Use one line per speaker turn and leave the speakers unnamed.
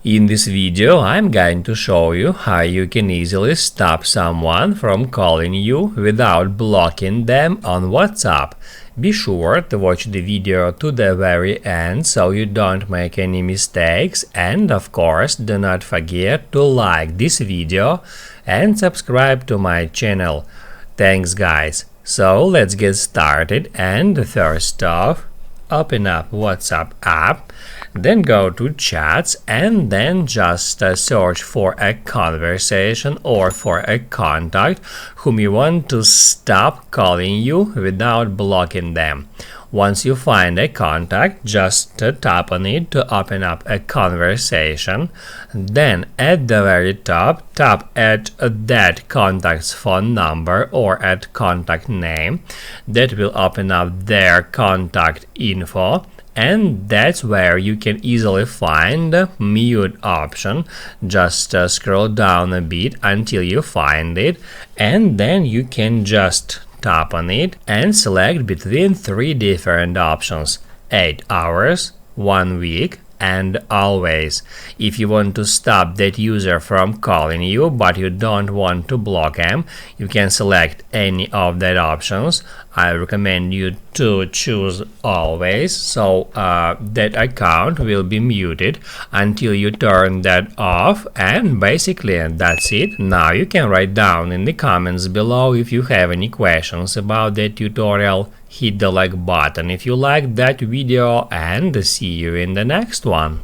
In this video, I'm going to show you how you can easily stop someone from calling you without blocking them on WhatsApp. Be sure to watch the video to the very end so you don't make any mistakes, and of course do not forget to like this video and subscribe to my channel. Thanks guys. So let's get started, and first off, open up WhatsApp app, then go to chats, and then just search for a conversation or for a contact whom you want to stop calling you without blocking them. Once you find a contact, just tap on it to open up a conversation. Then at the very top, tap at that contact's phone number or at contact name. That will open up their contact info, and that's where you can easily find the mute option. Just scroll down a bit until you find it, and then you can just tap on it and select between three different options: 8 hours, 1 week, and always. If you want to stop that user from calling you but you don't want to block them, you can select any of that options. I recommend you to choose always, so that account will be muted until you turn that off, and basically that's it. Now you can write down in the comments below if you have any questions about that tutorial. Hit the like button if you liked that video, and see you in the next one.